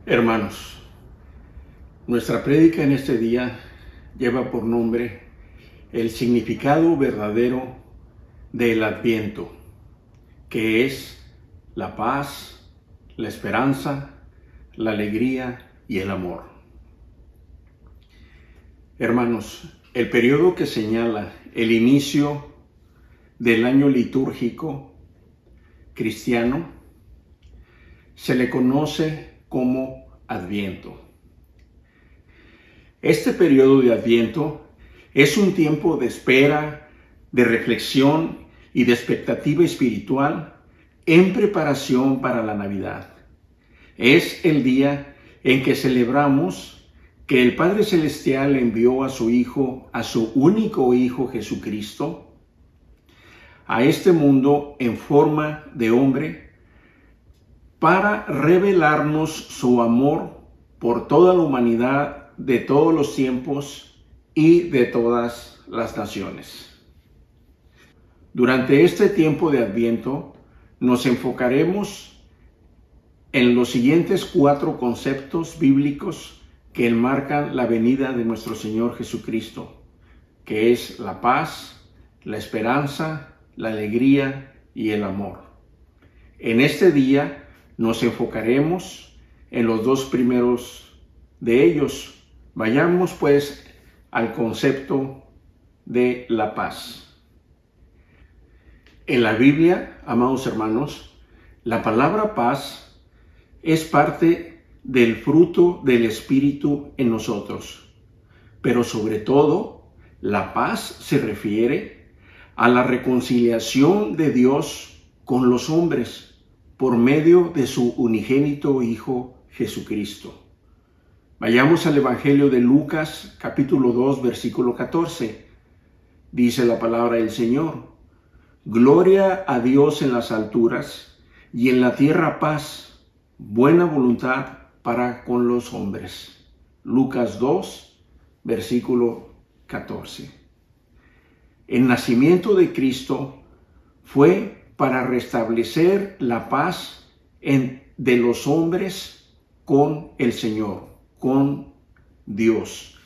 Hermanos, nuestra prédica en este día lleva por nombre el significado verdadero del Adviento, que es la paz, la esperanza, la alegría y el amor. Hermanos, el periodo que señala el inicio del año litúrgico cristiano se le conoce como Adviento. Este periodo de Adviento es un tiempo de espera, de reflexión y de expectativa espiritual en preparación para la Navidad. Es el día en que celebramos que el Padre Celestial envió a su Hijo, a su único Hijo Jesucristo, a este mundo en forma de hombre para revelarnos su amor por toda la humanidad de todos los tiempos y de todas las naciones. Durante este tiempo de Adviento nos enfocaremos en los siguientes 4 conceptos bíblicos que enmarcan la venida de nuestro Señor Jesucristo, que es la paz, la esperanza, la alegría y el amor. En este día nos enfocaremos en los 2 primeros de ellos. Vayamos pues al concepto de la paz. En la Biblia, amados hermanos, la palabra paz es parte del fruto del Espíritu en nosotros. Pero sobre todo, la paz se refiere a la reconciliación de Dios con los hombres por medio de su unigénito Hijo Jesucristo. Vayamos al Evangelio de Lucas, capítulo 2, versículo 14. Dice la palabra del Señor: Gloria a Dios en las alturas y en la tierra paz, buena voluntad para con los hombres. Lucas 2, versículo 14. El nacimiento de Cristo fue para restablecer la paz de los hombres con el Señor, con Dios.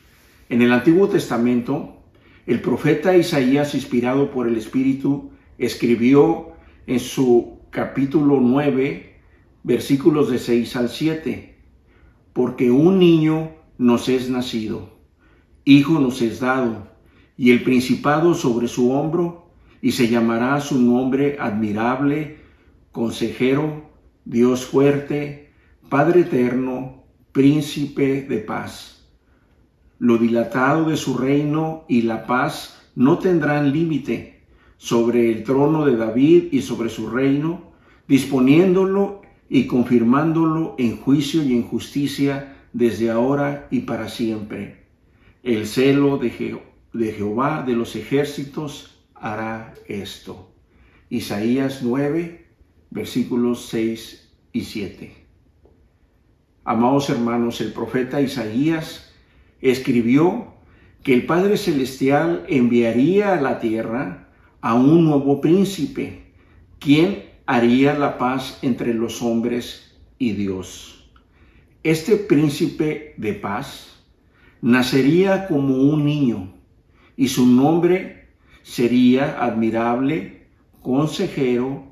En el Antiguo Testamento, el profeta Isaías, inspirado por el Espíritu, escribió en su capítulo 9, versículos de 6 al 7, porque un niño nos es nacido, hijo nos es dado, y el principado sobre su hombro, y se llamará su nombre admirable, consejero, Dios fuerte, Padre eterno, príncipe de paz. Lo dilatado de su reino y la paz no tendrán límite sobre el trono de David y sobre su reino, disponiéndolo y confirmándolo en juicio y en justicia desde ahora y para siempre. El celo de Jehová de los ejércitos hará esto. Isaías 9, versículos 6 y 7. Amados hermanos, el profeta Isaías escribió que el Padre Celestial enviaría a la tierra a un nuevo príncipe, quien haría la paz entre los hombres y Dios. Este príncipe de paz nacería como un niño y su nombre sería admirable, consejero,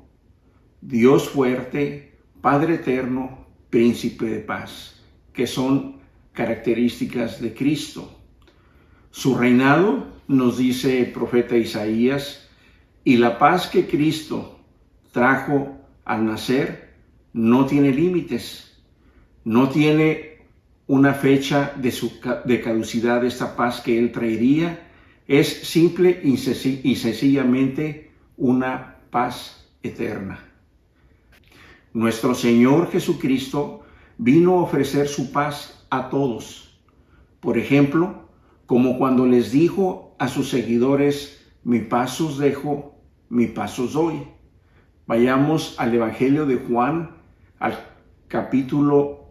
Dios fuerte, Padre eterno, príncipe de paz, que son características de Cristo. Su reinado, nos dice el profeta Isaías, y la paz que Cristo trajo al nacer no tiene límites, no tiene una fecha de caducidad de esta paz que Él traería. Es simple y sencillamente una paz eterna. Nuestro Señor Jesucristo vino a ofrecer su paz a todos. Por ejemplo, como cuando les dijo a sus seguidores: mi paz os dejo, mi paz os doy. Vayamos al Evangelio de Juan, al capítulo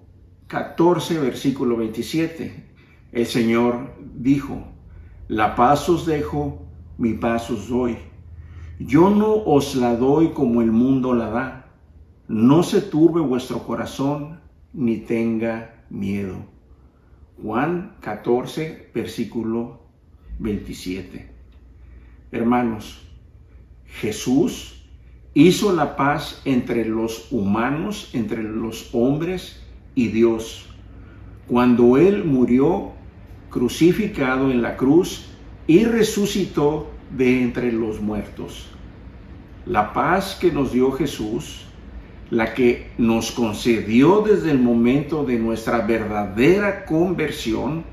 14, versículo 27. El Señor dijo: la paz os dejo, mi paz os doy. Yo no os la doy como el mundo la da. No se turbe vuestro corazón, ni tenga miedo. Juan 14, versículo 27. Hermanos, Jesús hizo la paz entre los humanos, entre los hombres y Dios, cuando Él murió crucificado en la cruz y resucitó de entre los muertos. La paz que nos dio Jesús, la que nos concedió desde el momento de nuestra verdadera conversión,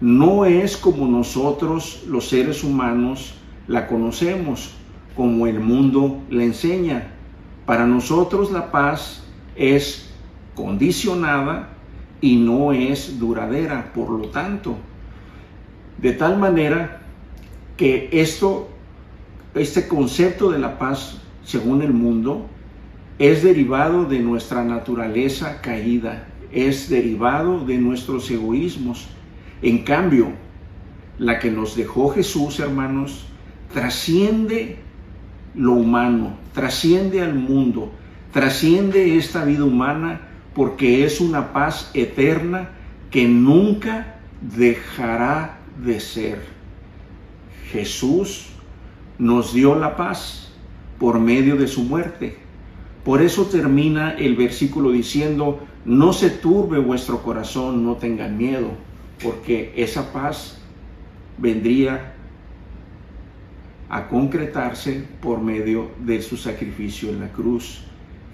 no es como nosotros los seres humanos la conocemos, como el mundo la enseña. Para nosotros la paz es condicionada y no es duradera, por lo tanto, de tal manera que este concepto de la paz, según el mundo, es derivado de nuestra naturaleza caída, es derivado de nuestros egoísmos. En cambio, la que nos dejó Jesús, hermanos, trasciende lo humano, trasciende al mundo, trasciende esta vida humana, porque es una paz eterna que nunca dejará de ser. Jesús nos dio la paz por medio de su muerte. Por eso termina el versículo diciendo: no se turbe vuestro corazón, no tengan miedo, porque esa paz vendría a concretarse por medio de su sacrificio en la cruz.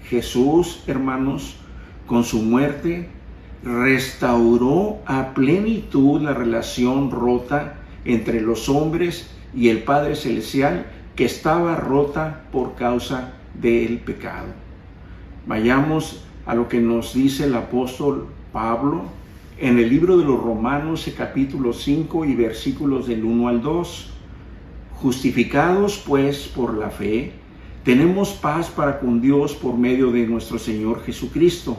Jesús, hermanos, con su muerte, restauró a plenitud la relación rota entre los hombres y el Padre Celestial, que estaba rota por causa del pecado. Vayamos a lo que nos dice el apóstol Pablo en el libro de los Romanos, capítulo 5 y versículos del 1 al 2. Justificados pues por la fe, tenemos paz para con Dios por medio de nuestro Señor Jesucristo,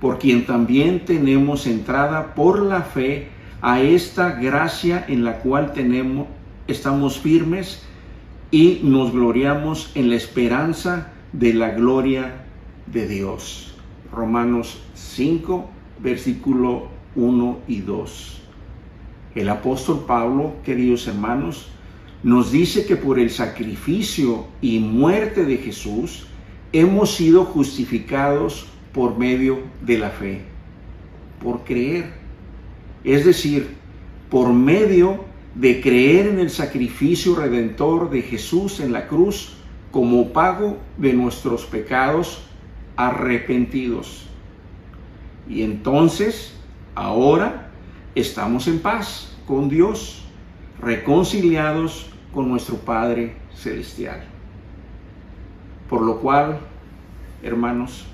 por quien también tenemos entrada por la fe a esta gracia en la cual estamos firmes y nos gloriamos en la esperanza de la gloria de Dios. Romanos 5, versículo 1 y 2. El apóstol Pablo, queridos hermanos, nos dice que por el sacrificio y muerte de Jesús hemos sido justificados por medio de la fe, por creer. Es decir, por medio de creer en el sacrificio redentor de Jesús en la cruz como pago de nuestros pecados arrepentidos. Y entonces, ahora estamos en paz con Dios, reconciliados con nuestro Padre Celestial. Por lo cual, hermanos,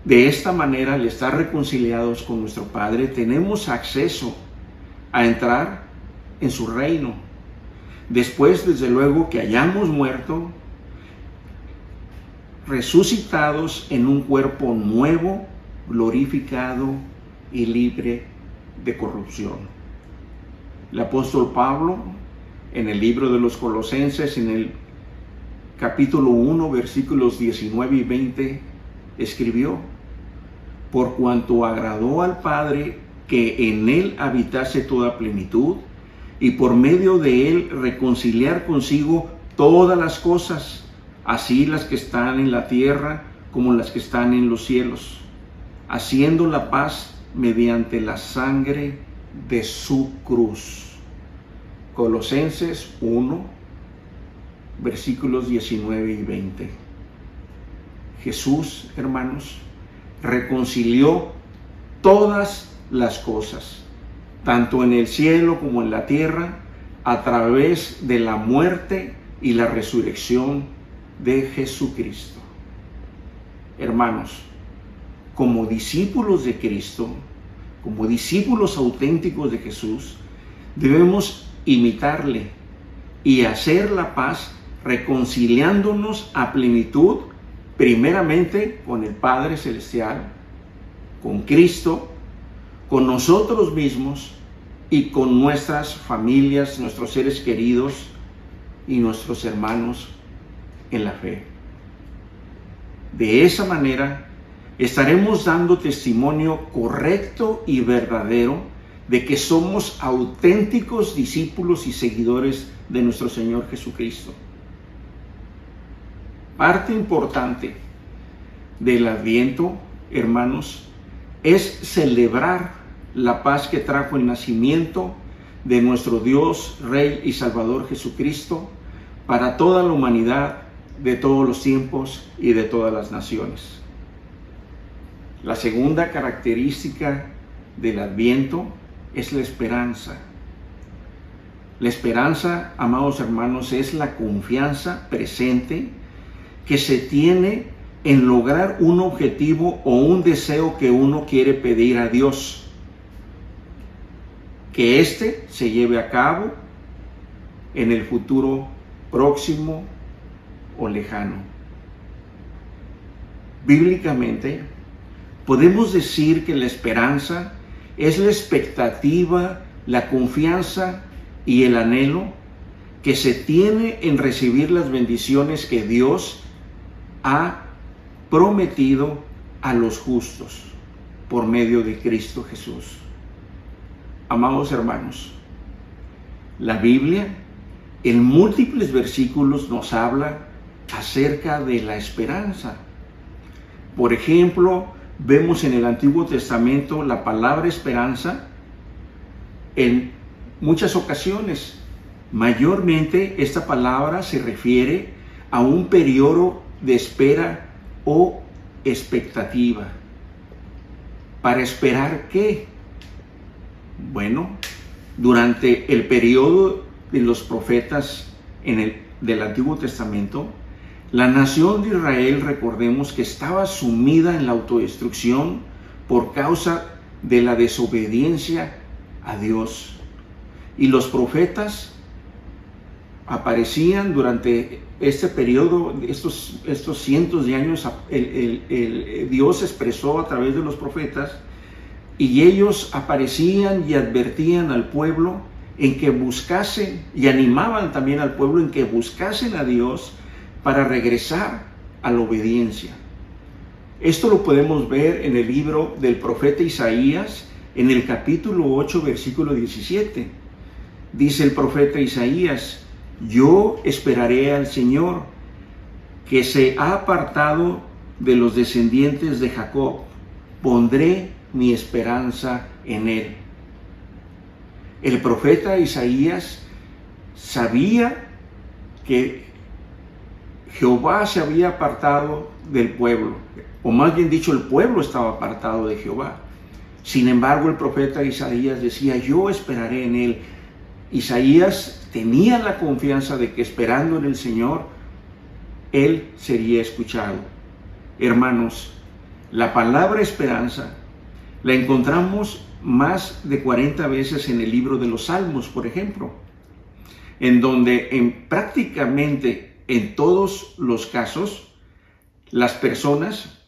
de esta manera, al estar reconciliados con nuestro Padre, tenemos acceso a entrar en su reino. Después, desde luego, que hayamos muerto, resucitados en un cuerpo nuevo, glorificado y libre de corrupción. El apóstol Pablo, en el libro de los Colosenses, en el capítulo 1, versículos 19 y 20, escribió: por cuanto agradó al Padre que en él habitase toda plenitud, y por medio de él reconciliar consigo todas las cosas, así las que están en la tierra como las que están en los cielos, haciendo la paz mediante la sangre de su cruz. Colosenses 1, versículos 19 y 20. Jesús, hermanos, reconcilió todas las cosas, tanto en el cielo como en la tierra, a través de la muerte y la resurrección de Jesucristo. Hermanos, como discípulos de Cristo, como discípulos auténticos de Jesús, debemos imitarle y hacer la paz reconciliándonos a plenitud, primeramente con el Padre Celestial, con Cristo, con nosotros mismos y con nuestras familias, nuestros seres queridos y nuestros hermanos en la fe. De esa manera, estaremos dando testimonio correcto y verdadero de que somos auténticos discípulos y seguidores de nuestro Señor Jesucristo. Parte importante del Adviento, hermanos, es celebrar la paz que trajo el nacimiento de nuestro Dios, Rey y Salvador Jesucristo para toda la humanidad de todos los tiempos y de todas las naciones. La segunda característica del Adviento es la esperanza. La esperanza, amados hermanos, es la confianza presente que se tiene en lograr un objetivo o un deseo que uno quiere pedir a Dios. Que éste se lleve a cabo en el futuro próximo o lejano. Bíblicamente, podemos decir que la esperanza es la expectativa, la confianza y el anhelo que se tiene en recibir las bendiciones que Dios ha prometido a los justos por medio de Cristo Jesús. Amados hermanos, la Biblia en múltiples versículos nos habla acerca de la esperanza. Por ejemplo, vemos en el Antiguo Testamento la palabra esperanza en muchas ocasiones. Mayormente esta palabra se refiere a un periodo de espera o expectativa. ¿Para esperar qué? Bueno, durante el periodo de los profetas del Antiguo Testamento, la nación de Israel, recordemos que estaba sumida en la autodestrucción por causa de la desobediencia a Dios. Y los profetas aparecían durante este periodo, estos cientos de años, Dios expresó a través de los profetas, y ellos aparecían y advertían al pueblo en que buscasen, y animaban también al pueblo en que buscasen a Dios para regresar a la obediencia. Esto lo podemos ver en el libro del profeta Isaías, en el capítulo 8, versículo 17. Dice el profeta Isaías: yo esperaré al Señor, que se ha apartado de los descendientes de Jacob. Pondré mi esperanza en él. El profeta Isaías sabía que Jehová se había apartado del pueblo, o más bien dicho, el pueblo estaba apartado de Jehová. Sin embargo, el profeta Isaías decía: yo esperaré en él. Isaías tenía la confianza de que esperando en el Señor, él sería escuchado. Hermanos, la palabra esperanza la encontramos más de 40 veces en el libro de los Salmos, por ejemplo, en donde prácticamente en todos los casos, las personas,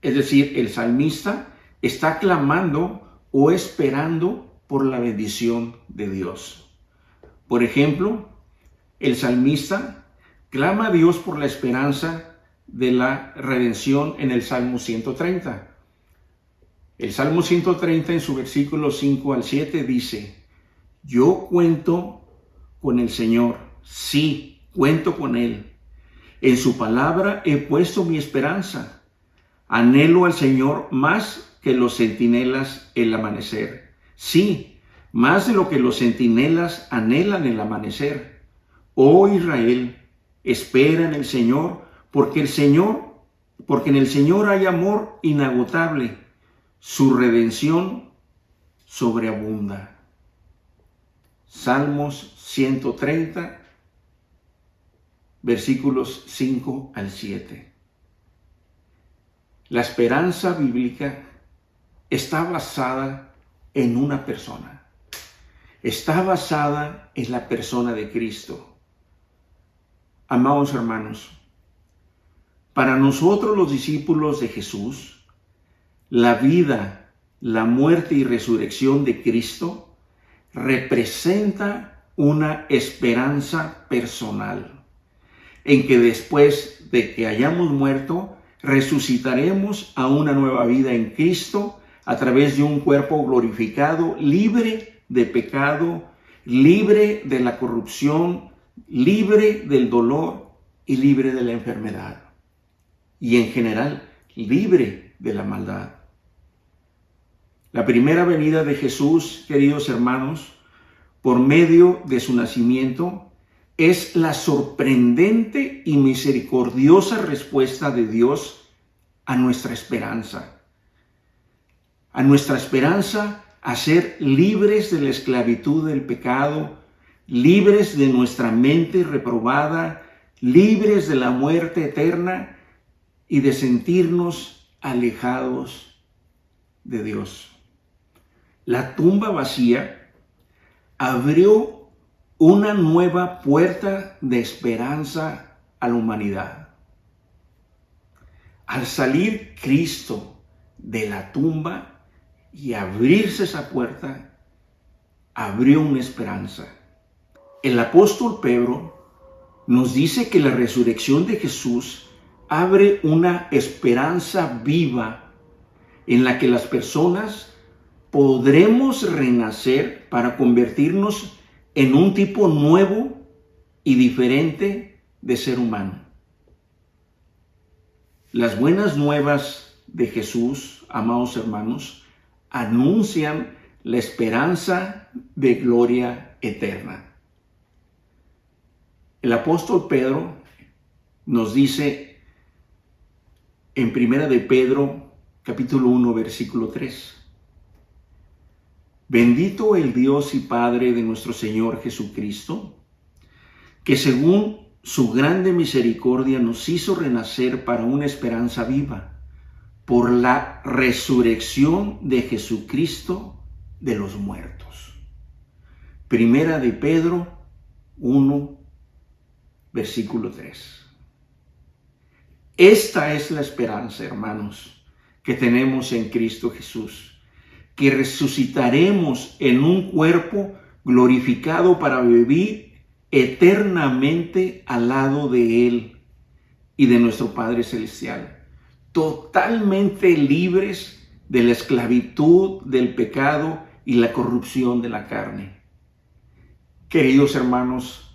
es decir, el salmista, está clamando o esperando por la bendición de Dios. Por ejemplo, el salmista clama a Dios por la esperanza de la redención en el Salmo 130. El Salmo 130 en su versículo 5 al 7 dice: yo cuento con el Señor, sí, cuento con Él. En su palabra he puesto mi esperanza. Anhelo al Señor más que los centinelas el amanecer. Sí, más de lo que los centinelas anhelan el amanecer. Oh Israel, espera en el Señor, porque en el Señor hay amor inagotable. Su redención sobreabunda. Salmos 130, versículos 5 al 7. La esperanza bíblica está basada en una persona. Está basada en la persona de Cristo. Amados hermanos, para nosotros los discípulos de Jesús, la vida, la muerte y resurrección de Cristo representa una esperanza personal, en que después de que hayamos muerto, resucitaremos a una nueva vida en Cristo a través de un cuerpo glorificado, libre de pecado, libre de la corrupción, libre del dolor y libre de la enfermedad. Y en general, libre de la maldad. La primera venida de Jesús, queridos hermanos, por medio de su nacimiento, es la sorprendente y misericordiosa respuesta de Dios a nuestra esperanza. A nuestra esperanza a ser libres de la esclavitud del pecado, libres de nuestra mente reprobada, libres de la muerte eterna y de sentirnos alejados de Dios. La tumba vacía abrió una nueva puerta de esperanza a la humanidad. Al salir Cristo de la tumba y abrirse esa puerta, abrió una esperanza. El apóstol Pedro nos dice que la resurrección de Jesús abre una esperanza viva en la que las personas podremos renacer para convertirnos en un tipo nuevo y diferente de ser humano. Las buenas nuevas de Jesús, amados hermanos, anuncian la esperanza de gloria eterna. El apóstol Pedro nos dice en 1 de Pedro, capítulo 1, versículo 3. Bendito el Dios y Padre de nuestro Señor Jesucristo, que según su grande misericordia nos hizo renacer para una esperanza viva, por la resurrección de Jesucristo de los muertos. 1 de Pedro 1, versículo 3. Esta es la esperanza, hermanos, que tenemos en Cristo Jesús, que resucitaremos en un cuerpo glorificado para vivir eternamente al lado de Él y de nuestro Padre Celestial, totalmente libres de la esclavitud, del pecado y la corrupción de la carne. Queridos hermanos,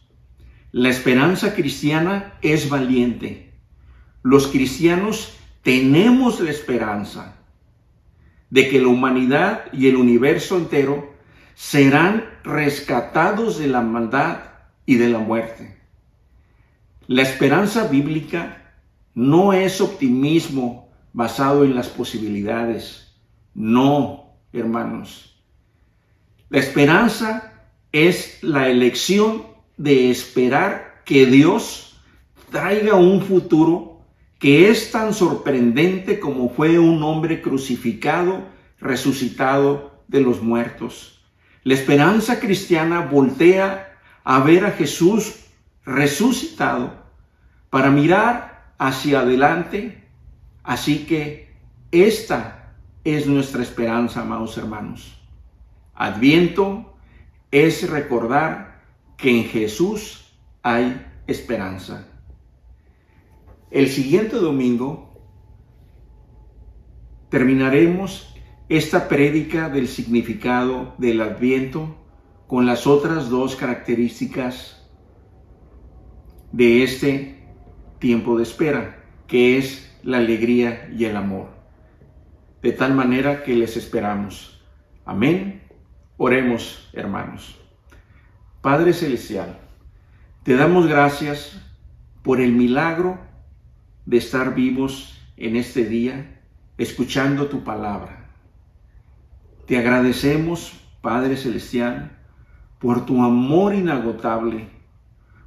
la esperanza cristiana es valiente. Los cristianos tenemos la esperanza de que la humanidad y el universo entero serán rescatados de la maldad y de la muerte. La esperanza bíblica no es optimismo basado en las posibilidades. No, hermanos. La esperanza es la elección de esperar que Dios traiga un futuro que es tan sorprendente como fue un hombre crucificado, resucitado de los muertos. La esperanza cristiana voltea a ver a Jesús resucitado para mirar hacia adelante. Así que esta es nuestra esperanza, amados hermanos. Adviento es recordar que en Jesús hay esperanza. El siguiente domingo terminaremos esta prédica del significado del Adviento con las otras dos características de este tiempo de espera, que es la alegría y el amor. De tal manera que les esperamos. Amén. Oremos, hermanos. Padre Celestial, te damos gracias por el milagro de estar vivos en este día, escuchando tu palabra. Te agradecemos, Padre Celestial, por tu amor inagotable,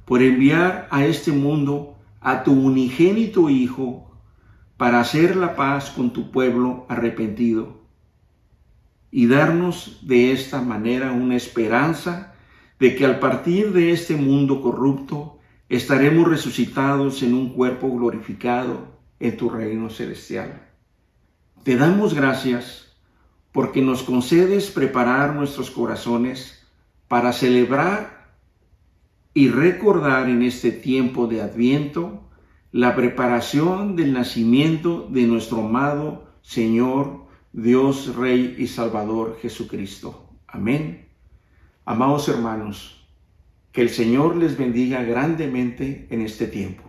por enviar a este mundo a tu unigénito Hijo para hacer la paz con tu pueblo arrepentido y darnos de esta manera una esperanza de que al partir de este mundo corrupto estaremos resucitados en un cuerpo glorificado en tu reino celestial. Te damos gracias porque nos concedes preparar nuestros corazones para celebrar y recordar en este tiempo de Adviento la preparación del nacimiento de nuestro amado Señor, Dios, Rey y Salvador Jesucristo. Amén. Amados hermanos, que el Señor les bendiga grandemente en este tiempo.